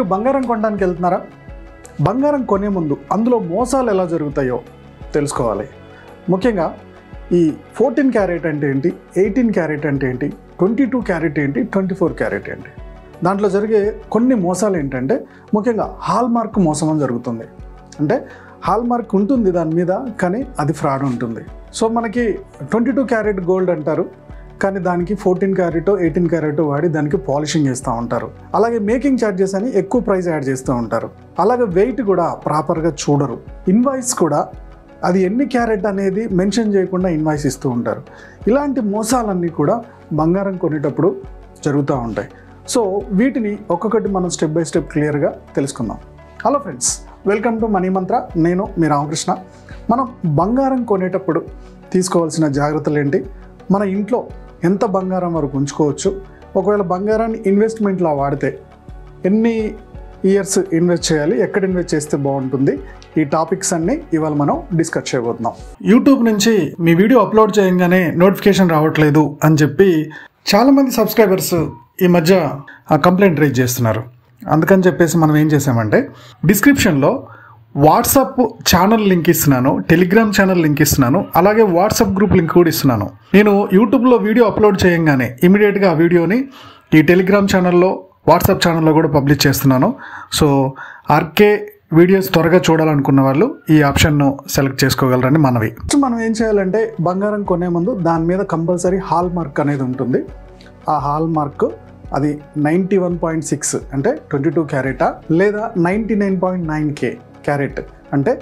మీరు బంగారం కొనడానికి వెళ్తున్నారా? బంగారం కొనే ముందు అందులో మోసాలు ఎలా జరుగుతాయో తెలుసుకోవాలి. ముఖ్యంగా ఈ 14 క్యారెట్ అంటే ఏంటి, 18 క్యారెట్ అంటే ఏంటి, 22 క్యారెట్ ఏంటి, 24 క్యారెట్ ఏంటి, దాంట్లో జరిగే కొన్ని మోసాలు ఏంటంటే ముఖ్యంగా హాల్ మార్క్ మోసం అని జరుగుతుంది. అంటే హాల్ మార్క్ ఉంటుంది దాని మీద, కానీ అది ఫ్రాడ్ ఉంటుంది. సో మనకి 22 క్యారెట్ గోల్డ్ అంటారు, కానీ దానికి 14 క్యారెట్ 18 క్యారెట్ వాడి దానికి పాలిషింగ్ చేస్తూ ఉంటారు. అలాగే మేకింగ్ ఛార్జెస్ అని ఎక్కువ ప్రైస్ యాడ్ చేస్తూ ఉంటారు. అలాగే వెయిట్ కూడా ప్రాపర్గా చూడరు. ఇన్వాయిస్ కూడా అది ఎన్ని క్యారెట్ అనేది మెన్షన్ చేయకుండా ఇన్వాయిస్ ఇస్తూ ఉంటారు. ఇలాంటి మోసాలన్నీ కూడా బంగారం కొనేటప్పుడు జరుగుతూ ఉంటాయి. సో వీటిని ఒక్కొక్కటి మనం స్టెప్ బై స్టెప్ క్లియర్గా తెలుసుకుందాం. Hello friends, welcome to money మంత్ర. నేను మీ రామకృష్ణ. మనం బంగారం కొనేటప్పుడు తీసుకోవాల్సిన జాగ్రత్తలు ఏంటి, మన ఇంట్లో ఎంత బంగారం వరకు ఉంచుకోవచ్చు, ఒకవేళ బంగారాన్ని ఇన్వెస్ట్మెంట్లో వాడితే ఎన్ని ఇయర్స్ ఇన్వెస్ట్ చేయాలి, ఎక్కడ ఇన్వెస్ట్ చేస్తే బాగుంటుంది, ఈ టాపిక్స్ అన్నీ ఇవాళ మనం డిస్కస్ చేయబోతున్నాం. యూట్యూబ్ నుంచి మీ వీడియో అప్లోడ్ చేయగానే నోటిఫికేషన్ రావట్లేదు అని చెప్పి చాలామంది సబ్స్క్రైబర్స్ ఈ మధ్య కంప్లైంట్ రైజ్ చేస్తున్నారు. అందుకని చెప్పేసి మనం ఏం చేసామంటే డిస్క్రిప్షన్లో వాట్సాప్ ఛానల్ లింక్ ఇస్తున్నాను, టెలిగ్రామ్ ఛానల్ లింక్ ఇస్తున్నాను, అలాగే వాట్సాప్ గ్రూప్ లింక్ కూడా ఇస్తున్నాను. నేను యూట్యూబ్లో వీడియో అప్లోడ్ చేయగానే ఇమీడియట్గా ఆ వీడియోని ఈ టెలిగ్రామ్ ఛానల్లో, వాట్సాప్ ఛానల్లో కూడా పబ్లిష్ చేస్తున్నాను. సో ఆర్కే వీడియోస్ త్వరగా చూడాలనుకున్న వాళ్ళు ఈ ఆప్షన్ను సెలెక్ట్ చేసుకోగలరని మనవి. మనం ఏం చేయాలంటే బంగారం కొనే ముందు దాని మీద కంపల్సరీ హాల్ మార్క్ అనేది ఉంటుంది. ఆ హాల్ మార్క్ అది 91.6 అంటే 22 క్యారెటా, లేదా 99.9K క్యారెట్ అంటే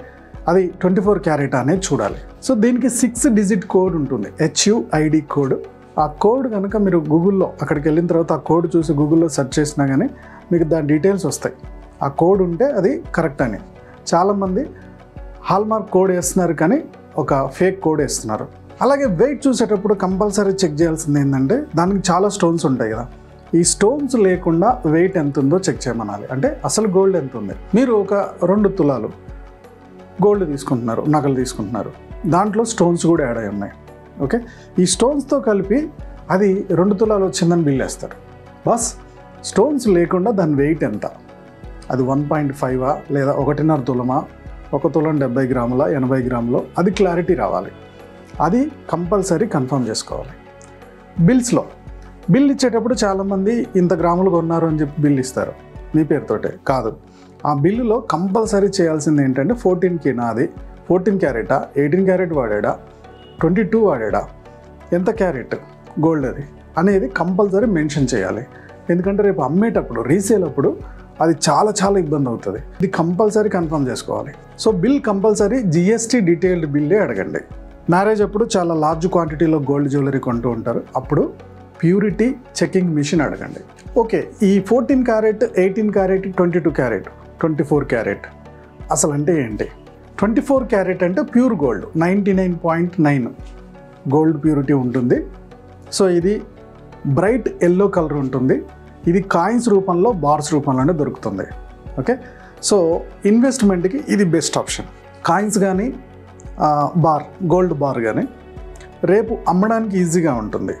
అది 24 క్యారెట్ అనేది చూడాలి. సో దీనికి 6 డిజిట్ కోడ్ ఉంటుంది, HUID కోడ్. ఆ కోడ్ కనుక మీరు గూగుల్లో అక్కడికి వెళ్ళిన తర్వాత ఆ కోడ్ చూసి గూగుల్లో సెర్చ్ చేసినా కానీ మీకు దాని డీటెయిల్స్ వస్తాయి. ఆ కోడ్ ఉంటే అది కరెక్ట్ అని. చాలామంది హాల్మార్క్ కోడ్ వేస్తున్నారు కానీ ఒక ఫేక్ కోడ్ వేస్తున్నారు. అలాగే వెయిట్ చూసేటప్పుడు కంపల్సరీ చెక్ చేయాల్సింది ఏంటంటే దానికి చాలా స్టోన్స్ ఉంటాయి కదా, ఈ స్టోన్స్ లేకుండా వెయిట్ ఎంత ఉందో చెక్ చేయమనాలి. అంటే అసలు గోల్డ్ ఎంత ఉంది. మీరు ఒక 2 తులాలు గోల్డ్ తీసుకుంటున్నారు, నగలు తీసుకుంటున్నారు, దాంట్లో స్టోన్స్ కూడా యాడ్ అయి ఉన్నాయి. ఓకే, ఈ స్టోన్స్తో కలిపి అది 2 తులాలు వచ్చిందని బిల్ వేస్తారు. బస్ స్టోన్స్ లేకుండా దాని వెయిట్ ఎంత, అది 1.5 లేదా 1.5 తులమా, 1 తులం 70 గ్రాముల 80 గ్రాములో, అది క్లారిటీ రావాలి. అది కంపల్సరీ కన్ఫర్మ్ చేసుకోవాలి. బిల్స్లో బిల్ ఇచ్చేటప్పుడు చాలామంది ఇంత గ్రాములు కొన్నారు అని చెప్పి బిల్ ఇస్తారు మీ పేరుతోటే. కాదు, ఆ బిల్లులో కంపల్సరీ చేయాల్సింది ఏంటంటే 14K నాది, 14 క్యారెటా, 18 క్యారెట్ వాడాడా, 22 వాడాడా, ఎంత క్యారెట్ గోల్డ్ అది అనేది కంపల్సరీ మెన్షన్ చేయాలి. ఎందుకంటే రేపు అమ్మేటప్పుడు, రీసేల్ అప్పుడు అది చాలా ఇబ్బంది అవుతుంది. ఇది కంపల్సరీ కన్ఫర్మ్ చేసుకోవాలి. So bill compulsory GST detailed బిల్లే అడగండి. మ్యారేజ్ అప్పుడు చాలా లార్జ్ క్వాంటిటీలో గోల్డ్ జ్యువెలరీ కొంటూ ఉంటారు, అప్పుడు ప్యూరిటీ చెకింగ్ మిషన్ అడగండి. ఓకే, ఈ 14 క్యారెట్, 18 క్యారెట్, 22 క్యారెట్, 24 క్యారెట్ అసలు అంటే ఏంటి? 24 క్యారెట్ అంటే ప్యూర్ గోల్డ్, 99.9 గోల్డ్ ప్యూరిటీ ఉంటుంది. సో ఇది బ్రైట్ ఎల్లో కలర్ ఉంటుంది. ఇది కాయిన్స్ రూపంలో, బార్స్ రూపంలోనే దొరుకుతుంది. ఓకే, సో ఇన్వెస్ట్మెంట్కి ఇది బెస్ట్ ఆప్షన్. కాయిన్స్ కానీ బార్, గోల్డ్ బార్ కానీ రేపు అమ్మడానికి ఈజీగా ఉంటుంది.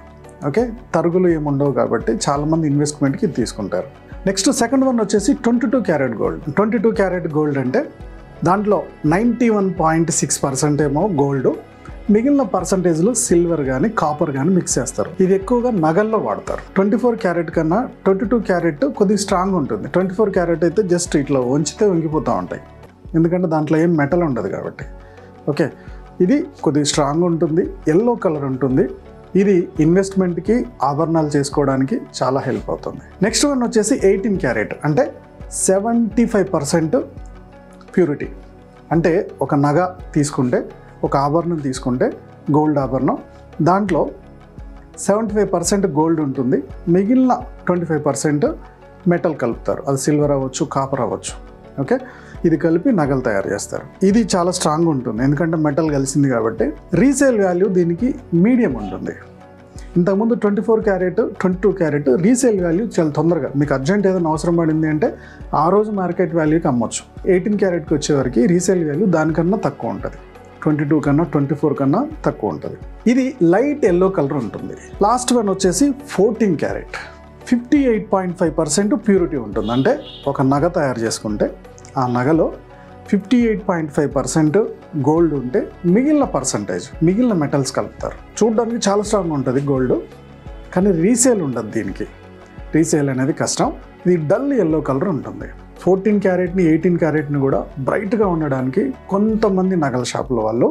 ఓకే, తరుగులు ఏముండవు కాబట్టి చాలామంది ఇన్వెస్ట్మెంట్కి ఇది తీసుకుంటారు. నెక్స్ట్ సెకండ్ వన్ వచ్చేసి 22 క్యారెట్ గోల్డ్. 22 క్యారెట్ గోల్డ్ అంటే దాంట్లో 91.6% ఏమో గోల్డ్, మిగిలిన పర్సంటేజ్లో సిల్వర్ కానీ కాపర్ కానీ మిక్స్ చేస్తారు. ఇది ఎక్కువగా నగల్లో వాడతారు. 24 క్యారెట్ కన్నా 22 క్యారెట్ కొద్దిగా స్ట్రాంగ్ ఉంటుంది. 24 క్యారెట్ అయితే జస్ట్ ఇట్లా వంచితే వంగిపోతూ ఉంటాయి, ఎందుకంటే దాంట్లో ఏం మెటల్ ఉండదు కాబట్టి. ఓకే, ఇది కొద్దిగా స్ట్రాంగ్ ఉంటుంది, ఎల్లో కలర్ ఉంటుంది. ఇది ఇన్వెస్ట్మెంట్కి, ఆభరణాలు చేసుకోవడానికి చాలా హెల్ప్ అవుతుంది. నెక్స్ట్ వన్ వచ్చేసి 18 క్యారెట్ అంటే 75% ప్యూరిటీ. అంటే ఒక నగ తీసుకుంటే, ఒక ఆభరణం తీసుకుంటే, గోల్డ్ ఆభరణం, దాంట్లో 75% గోల్డ్ ఉంటుంది, మిగిలిన 25% మెటల్ కలుపుతారు. అది సిల్వర్ అవ్వచ్చు, కాపర్ అవ్వచ్చు. ఓకే, ఇది కలిపి నగలు తయారు చేస్తారు. ఇది చాలా స్ట్రాంగ్ ఉంటుంది, ఎందుకంటే మెటల్ కలిసింది కాబట్టి. రీసేల్ వాల్యూ దీనికి మీడియం ఉంటుంది. ఇంతకుముందు 24 క్యారెట్, 22 క్యారెట్ రీసేల్ వాల్యూ చాలా తొందరగా, మీకు అర్జెంట్ ఏదైనా అవసరం పడింది అంటే ఆ రోజు మార్కెట్ వాల్యూకి అమ్మొచ్చు. 18 క్యారెట్కి వచ్చేవరకు రీసేల్ వాల్యూ దానికన్నా తక్కువ ఉంటుంది, 22 కన్నా 24 కన్నా తక్కువ ఉంటుంది. ఇది లైట్ ఎల్లో కలర్ ఉంటుంది. లాస్ట్ వన్ వచ్చేసి 14 క్యారెట్. 58.5% ప్యూరిటీ ఉంటుంది. అంటే ఒక నగ తయారు చేసుకుంటే ఆ నగలో 58.5% గోల్డ్ ఉంటే మిగిలిన పర్సంటేజ్ మిగిలిన మెటల్స్ కలుపుతారు. చూడడానికి చాలా స్ట్రాంగ్ ఉంటుంది గోల్డ్, కానీ రీసేల్ ఉండదు. దీనికి రీసేల్ అనేది కష్టం. ఇది డల్ ఎల్లో కలర్ ఉంటుంది. 14 క్యారెట్ని 18 క్యారెట్ని కూడా బ్రైట్గా ఉండడానికి కొంతమంది నగల షాపుల వాళ్ళు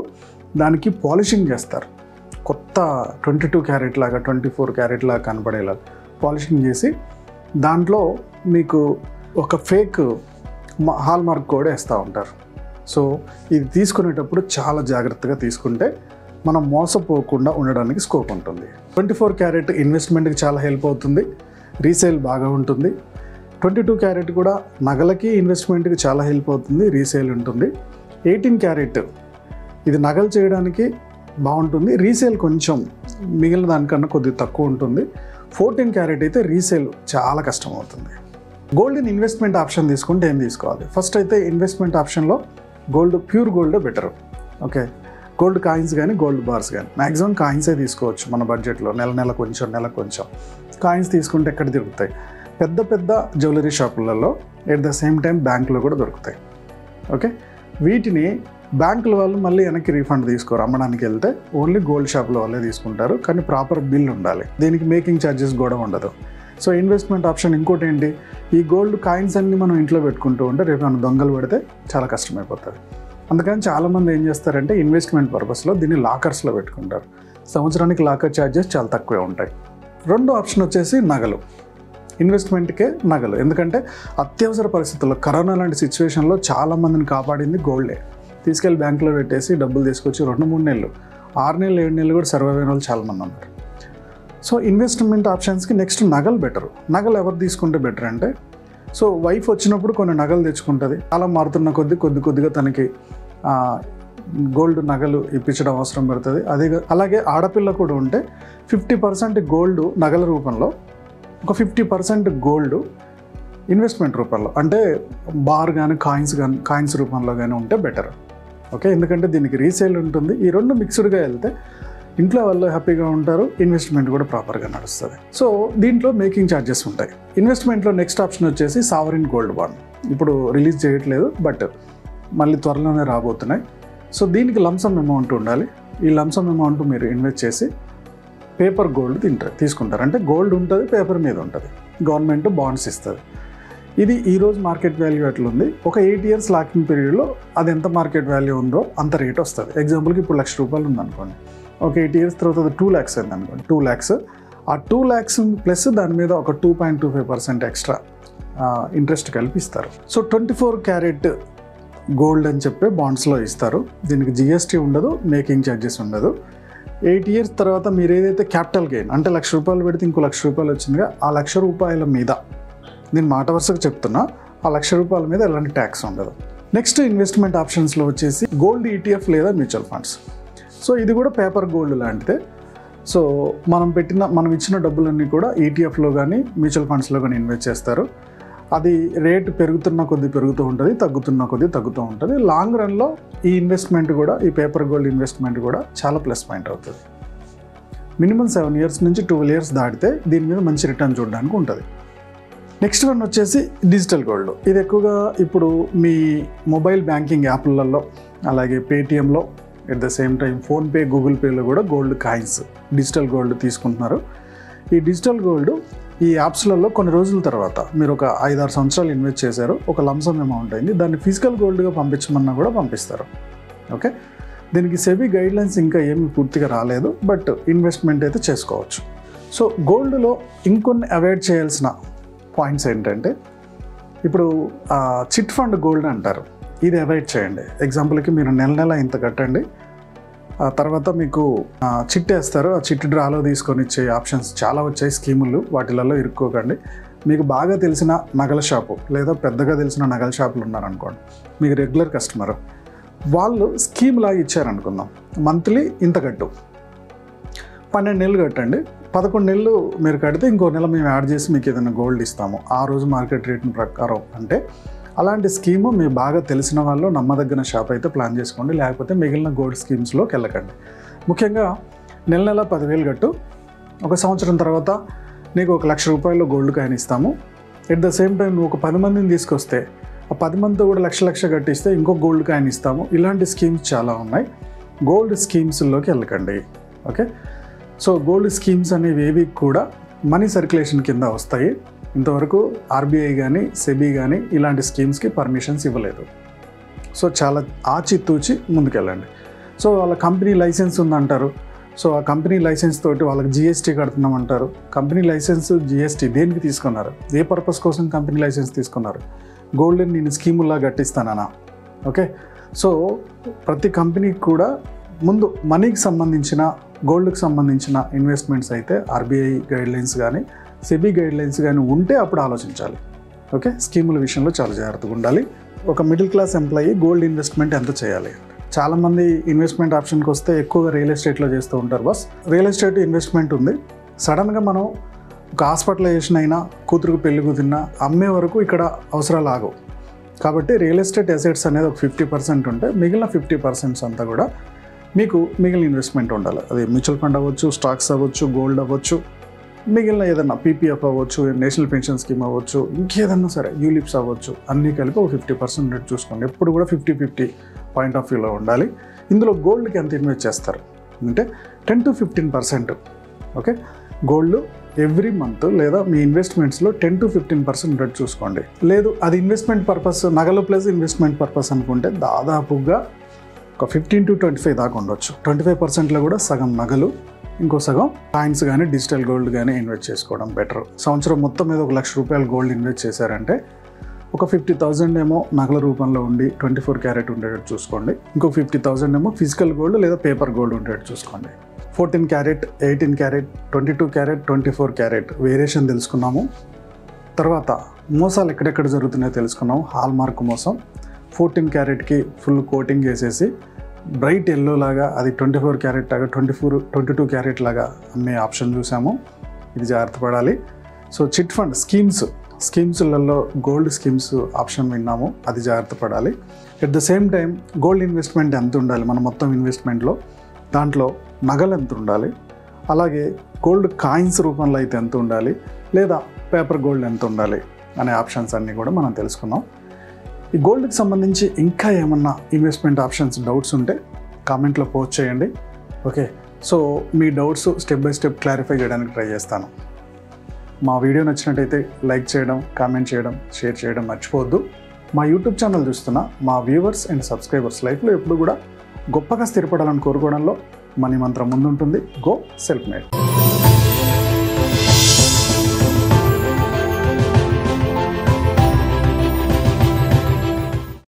దానికి పాలిషింగ్ చేస్తారు. కొత్త 22 క్యారెట్ లాగా 24 క్యారెట్ లాగా కనపడేలా పాలిషింగ్ చేసి దాంట్లో మీకు ఒక ఫేక్ హాల్ మార్క్ కూడా వేస్తూ ఉంటారు. సో ఇది తీసుకునేటప్పుడు చాలా జాగ్రత్తగా తీసుకుంటే మనం మోసపోకుండా ఉండడానికి స్కోప్ ఉంటుంది. 24 క్యారెట్ ఇన్వెస్ట్మెంట్కి చాలా హెల్ప్ అవుతుంది, రీసేల్ బాగా ఉంటుంది. 22 క్యారెట్ కూడా నగలకి ఇన్వెస్ట్మెంట్కి చాలా హెల్ప్ అవుతుంది, రీసేల్ ఉంటుంది. 18 క్యారెట్ ఇది నగలు చేయడానికి బాగుంటుంది, రీసేల్ కొంచెం మిగిలిన దానికన్నా కొద్దిగా తక్కువ ఉంటుంది. 14 క్యారెట్ అయితే రీసేల్ చాలా కష్టం అవుతుంది. గోల్డ్ ఇన్వెస్ట్మెంట్ ఆప్షన్ తీసుకుంటే ఏం తీసుకోవాలి? ఫస్ట్ అయితే ఇన్వెస్ట్మెంట్ ఆప్షన్లో గోల్డ్ ప్యూర్ గోల్డే బెటర్. ఓకే, గోల్డ్ కాయిన్స్ కానీ గోల్డ్ బార్స్ కానీ మ్యాక్సిమం కాయిన్సే తీసుకోవచ్చు మన బడ్జెట్లో. నెల కొంచెం కాయిన్స్ తీసుకుంటే ఎక్కడ దొరుకుతాయి? పెద్ద పెద్ద జ్యువెలరీ షాపులలో ఎట్ ద సేమ్ టైం బ్యాంకులో కూడా దొరుకుతాయి. ఓకే, వీటిని బ్యాంకుల వాళ్ళు మళ్ళీ వెనక్కి రీఫండ్ తీసుకోరు. అమ్మడానికి వెళ్తే ఓన్లీ గోల్డ్ షాప్లో వాళ్ళే తీసుకుంటారు, కానీ ప్రాపర్ బిల్ ఉండాలి. దీనికి మేకింగ్ ఛార్జెస్ కూడా ఉండదు. సో ఇన్వెస్ట్మెంట్ ఆప్షన్ ఇంకోటి ఏంటి, ఈ గోల్డ్ కాయిన్స్ అన్ని మనం ఇంట్లో పెట్టుకుంటూ ఉంటే రేపు మనం దొంగలు పడితే చాలా కష్టమైపోతుంది. అందుకని చాలామంది ఏం చేస్తారంటే ఇన్వెస్ట్మెంట్ పర్పస్లో దీన్ని లాకర్స్లో పెట్టుకుంటారు. సంవత్సరానికి లాకర్ ఛార్జెస్ చాలా తక్కువే ఉంటాయి. రెండో ఆప్షన్ వచ్చేసి నగలు. ఇన్వెస్ట్మెంట్కే నగలు. ఎందుకంటే అత్యవసర పరిస్థితుల్లో కరోనా లాంటి సిచ్యువేషన్లో చాలామందిని కాపాడింది గోల్డే. తీసుకెళ్ళి బ్యాంకులో పెట్టేసి డబ్బులు తీసుకొచ్చి 2-3 నెలలు 6 నెలలు 7 నెలలు కూడా సర్వైవ్ అయిన వాళ్ళు చాలామంది ఉన్నారు. సో ఇన్వెస్ట్మెంట్ ఆప్షన్స్కి నెక్స్ట్ నగలు బెటర్. నగలు ఎవరు తీసుకుంటే బెటర్ అంటే, సో వైఫ్ వచ్చినప్పుడు కొన్ని నగలు తెచ్చుకుంటుంది. అలా మారుతున్న కొద్దిగా తనకి గోల్డ్ నగలు ఇప్పించడం అవసరం పడుతుంది. అలాగే ఆడపిల్ల కూడా ఉంటే 50% గోల్డ్ నగల రూపంలో, ఒక 50% గోల్డ్ ఇన్వెస్ట్మెంట్ రూపంలో, అంటే బార్ కానీ కాయిన్స్ రూపంలో కానీ ఉంటే బెటర్. ఓకే, ఎందుకంటే దీనికి రీసేల్ ఉంటుంది. ఈ రెండు మిక్స్డ్గా వెళ్తే ఇంట్లో వాళ్ళు హ్యాపీగా ఉంటారు, ఇన్వెస్ట్మెంట్ కూడా ప్రాపర్గా నడుస్తుంది. సో దీంట్లో మేకింగ్ ఛార్జెస్ ఉంటాయి. ఇన్వెస్ట్మెంట్లో నెక్స్ట్ ఆప్షన్ వచ్చేసి సావరిన్ గోల్డ్ బాండ్. ఇప్పుడు రిలీజ్ చేయట్లేదు, బట్ మళ్ళీ త్వరలోనే రాబోతున్నాయి. సో దీనికి లంసమ్ అమౌంట్ ఉండాలి. ఈ లంసమ్ అమౌంట్ మీరు ఇన్వెస్ట్ చేసి పేపర్ గోల్డ్ తీసుకుంటారు. అంటే గోల్డ్ ఉంటుంది, పేపర్ మీద ఉంటుంది, గవర్నమెంట్ బాండ్స్ ఇస్తుంది. ఇది ఈరోజు మార్కెట్ వాల్యూ ఎట్లుంది, ఒక 8 years లాకింగ్ పీరియడ్లో అది ఎంత మార్కెట్ వాల్యూ ఉందో అంత రేట్ వస్తుంది. ఎగ్జాంపుల్కి ఇప్పుడు ₹1,00,000 ఉందనుకోండి, ఒక 8 years తర్వాత అది 2 lakhs అయింది అనుకోండి. 2 lakhs, ఆ 2 lakhs ప్లస్ దాని మీద ఒక 2.25% ఎక్స్ట్రా ఇంట్రెస్ట్ కల్పిస్తారు. సో 24 క్యారెట్ గోల్డ్ అని చెప్పి బాండ్స్లో ఇస్తారు. దీనికి GST ఉండదు, మేకింగ్ ఛార్జెస్ ఉండదు. 8 years తర్వాత మీరు ఏదైతే క్యాపిటల్ గెయిన్ అంటే ₹1,00,000 పెడితే ఇంకో ₹1,00,000 వచ్చిందిగా, ఆ ₹1,00,000 మీద, నేను మాట వరుసగా చెప్తున్నా, ఆ ₹1,00,000 మీద ఎలాంటి ట్యాక్స్ ఉండదు. నెక్స్ట్ ఇన్వెస్ట్మెంట్ ఆప్షన్స్లో వచ్చేసి గోల్డ్ ETF లేదా మ్యూచువల్ ఫండ్స్. సో ఇది కూడా పేపర్ గోల్డ్ లాంటిదే. సో మనం ఇచ్చిన డబ్బులన్నీ కూడా ETFలో కానీ మ్యూచువల్ ఫండ్స్లో కానీ ఇన్వెస్ట్ చేస్తారు. అది రేట్ పెరుగుతున్న కొద్దీ పెరుగుతూ ఉంటుంది, తగ్గుతున్న కొద్దీ తగ్గుతూ ఉంటుంది. లాంగ్ రన్లో ఈ ఇన్వెస్ట్మెంట్ కూడా, ఈ పేపర్ గోల్డ్ ఇన్వెస్ట్మెంట్ కూడా చాలా ప్లస్ పాయింట్ అవుతుంది. మినిమం 7 years నుంచి 12 years దాటితే దీని మీద మంచి రిటర్న్ చూడడానికి ఉంటుంది. నెక్స్ట్ వన్ వచ్చేసి డిజిటల్ గోల్డ్. ఇది ఎక్కువగా ఇప్పుడు మీ మొబైల్ బ్యాంకింగ్ యాప్లలో, అలాగే పేటిఎంలో, at the same time PhonePe, Google పేలో కూడా గోల్డ్ కాయిన్స్, డిజిటల్ గోల్డ్ తీసుకుంటున్నారు. ఈ డిజిటల్ గోల్డ్ ఈ యాప్స్లలో కొన్ని రోజుల తర్వాత మీరు ఒక 5-6 సంవత్సరాలు ఇన్వెస్ట్ చేశారు, ఒక లంసమ్ అమౌంట్ అయింది, దాన్ని ఫిజికల్ గోల్డ్గా పంపించమన్నా కూడా పంపిస్తారు. ఓకే, దీనికి సెబీ గైడ్లైన్స్ ఇంకా ఏమి పూర్తిగా రాలేదు, బట్ ఇన్వెస్ట్మెంట్ అయితే చేసుకోవచ్చు. సో గోల్డ్లో ఇంకొన్ని అవాయిడ్ చేయాల్సిన పాయింట్స్ ఏంటంటే, ఇప్పుడు చిట్ ఫండ్ గోల్డ్ అంటారు, ఇది అవాయిడ్ చేయండి. ఎగ్జాంపుల్కి మీరు నెల ఇంత కట్టండి, ఆ తర్వాత మీకు చిట్ వేస్తారు, ఆ చిట్ డ్రాలో తీసుకొని ఇచ్చే ఆప్షన్స్ చాలా వచ్చాయి, స్కీములు, వాటిలలో ఇరుక్కోకండి. మీకు బాగా తెలిసిన నగల షాపు లేదా పెద్దగా తెలిసిన నగల షాపులు ఉన్నారనుకోండి, మీకు రెగ్యులర్ కస్టమర్, వాళ్ళు స్కీమ్ లాగా ఇచ్చారనుకుందాం, మంత్లీ ఇంత కట్టు, 12 నెలలు కట్టండి, 11 నెలలు మీరు కడితే ఇంకో నెల మేము యాడ్ చేసి మీకు ఏదైనా గోల్డ్ ఇస్తాము ఆ రోజు మార్కెట్ రేట్ని ప్రకారం అంటే, అలాంటి స్కీము మీ బాగా తెలిసిన వాళ్ళు నమ్మదగిన షాప్ అయితే ప్లాన్ చేసుకోండి, లేకపోతే మిగిలిన గోల్డ్ స్కీమ్స్లోకి వెళ్ళకండి. ముఖ్యంగా నెల 10,000 కట్టు, ఒక సంవత్సరం తర్వాత నీకు 1 లక్ష రూపాయలు గోల్డ్ కాయిన్ ఇస్తాము, ఎట్ ద సేమ్ టైం నువ్వు ఒక 10 మందిని తీసుకొస్తే ఆ 10 మందితో కూడా లక్ష కట్టిస్తే ఇంకో గోల్డ్ కాయిన్ ఇస్తాము. ఇలాంటి స్కీమ్స్ చాలా ఉన్నాయి. గోల్డ్ స్కీమ్స్లోకి వెళ్ళకండి. ఓకే, సో గోల్డ్ స్కీమ్స్ అనేవి ఏవి కూడా మనీ సర్క్యులేషన్ కింద వస్తాయి. ఇంతవరకు ఆర్బీఐ కానీ సెబీ కానీ ఇలాంటి స్కీమ్స్కి పర్మిషన్స్ ఇవ్వలేదు. సో చాలా ఆచితూచి ముందుకెళ్ళండి. సో వాళ్ళ కంపెనీ లైసెన్స్ ఉందంటారు, సో ఆ కంపెనీ లైసెన్స్ తోటి వాళ్ళకి జిఎస్టీ కడుతున్నామంటారు. కంపెనీ లైసెన్స్ జిఎస్టీ దేనికి తీసుకున్నారు? ఏ పర్పస్ కోసం కంపెనీ లైసెన్స్ తీసుకున్నారు? గోల్డ్ని నేను స్కీముల్లా కట్టిస్తానా? ఓకే, సో ప్రతి కంపెనీకి కూడా ముందు మనీకి సంబంధించిన గోల్డ్కి సంబంధించిన ఇన్వెస్ట్మెంట్స్ అయితే ఆర్బీఐ గైడ్లైన్స్ కానీ సెబీ గైడ్లైన్స్ కానీ ఉంటే అప్పుడు ఆలోచించాలి. ఓకే, స్కీముల విషయంలో చాలా జాగ్రత్తగా ఉండాలి. ఒక middle class employee gold investment ఎంత చేయాలి? చాలామంది ఇన్వెస్ట్మెంట్ ఆప్షన్కి వస్తే ఎక్కువగా రియల్ ఎస్టేట్లో చేస్తూ ఉంటారు. బస్ రియల్ ఎస్టేట్ ఇన్వెస్ట్మెంట్ ఉంది, సడన్గా మనం ఒక హాస్పిటలైజేషన్ అయినా కూతురుకు పెళ్లి కుదిరినా అమ్మే వరకు ఇక్కడ అవసరాలు ఆగవు. కాబట్టి రియల్ ఎస్టేట్ అసెట్స్ అనేది ఒక 50% ఉంటే మిగిలిన 50% అంతా కూడా మీకు మిగిలిన ఇన్వెస్ట్మెంట్ ఉండాలి. అది మ్యూచువల్ ఫండ్ అవ్వచ్చు, స్టాక్స్ అవ్వచ్చు, గోల్డ్ అవ్వచ్చు, మిగిలిన ఏదన్నా పీపీఎఫ్ అవ్వచ్చు, నేషనల్ పెన్షన్ స్కీమ్ అవ్వచ్చు, ఇంకేదన్నా సరే యూలిప్స్ అవ్వచ్చు, అన్నీ కలిపి ఒక 50% రేట్ చూసుకోండి. ఎప్పుడు కూడా 50-50 పాయింట్ ఆఫ్ వ్యూలో ఉండాలి. ఇందులో గోల్డ్కి ఎంత ఇన్వెస్ట్ చేస్తారు అంటే 10 to 15%. Okay, gold every month లేదా మీ ఇన్వెస్ట్మెంట్స్లో 10 to 15% రేట్ చూసుకోండి. లేదు అది ఇన్వెస్ట్మెంట్ పర్పస్, నగలు ప్లస్ ఇన్వెస్ట్మెంట్ పర్పస్ అనుకుంటే దాదాపుగా ఒక 15 to 25 దాకా ఉండొచ్చు. 25%లో కూడా సగం నగలు, ఇంకో సగం కాయిన్స్ కానీ డిజిటల్ గోల్డ్ కానీ ఇన్వెస్ట్ చేసుకోవడం బెటర్. సంవత్సరం మొత్తం మీద 1 లక్ష రూపాయలు గోల్డ్ ఇన్వెస్ట్ చేశారంటే ఒక 50,000 ఏమో నగల రూపంలో ఉండి 24 క్యారెట్ ఉండేటట్టు చూసుకోండి. ఇంకో 50,000 ఏమో ఫిజికల్ గోల్డ్ లేదా పేపర్ గోల్డ్ ఉండేటట్టు చూసుకోండి. 14 carrot, 18 carrot, 22 carrot, 24 carrot variation తెలుసుకున్నాము. తర్వాత మోసాలు ఎక్కడెక్కడ జరుగుతున్నాయో తెలుసుకున్నాము. హాల్ మార్క్ మోసం 14 క్యారెట్కి ఫుల్ కోటింగ్ వేసేసి బ్రైట్ ఎల్లో లాగా అది 24 క్యారెట్ లాగా 22 క్యారెట్ లాగా అమ్మే ఆప్షన్ చూసాము. ఇది జాగ్రత్త పడాలి. సో చిట్ ఫండ్ స్కీమ్స్లలో గోల్డ్ స్కీమ్స్ ఆప్షన్ విన్నాము, అది జాగ్రత్త పడాలి. At the same time gold investment ఎంత ఉండాలి మన మొత్తం ఇన్వెస్ట్మెంట్లో, దాంట్లో నగలు ఎంత ఉండాలి, అలాగే గోల్డ్ కాయిన్స్ రూపంలో అయితే ఎంత ఉండాలి, లేదా పేపర్ గోల్డ్ ఎంత ఉండాలి అనే ఆప్షన్స్ అన్నీ కూడా మనం తెలుసుకున్నాం. ఈ గోల్డ్కి సంబంధించి ఇంకా ఏమన్నా ఇన్వెస్ట్మెంట్ ఆప్షన్స్ డౌట్స్ ఉంటే కామెంట్లో పోస్ట్ చేయండి. Okay, so me doubts step by step clarify చేయడానికి ట్రై చేస్తాను. మా వీడియో నచ్చినట్టయితే లైక్ చేయడం, కామెంట్ చేయడం, షేర్ చేయడం మర్చిపోవద్దు. మా యూట్యూబ్ ఛానల్ చూస్తున్న మా వ్యూవర్స్ అండ్ సబ్స్క్రైబర్స్ లైఫ్లో ఎప్పుడు కూడా గొప్పగా స్థిరపడాలని కోరుకోవడంలో మనీ మంత్రం ముందుంటుంది. Go self made.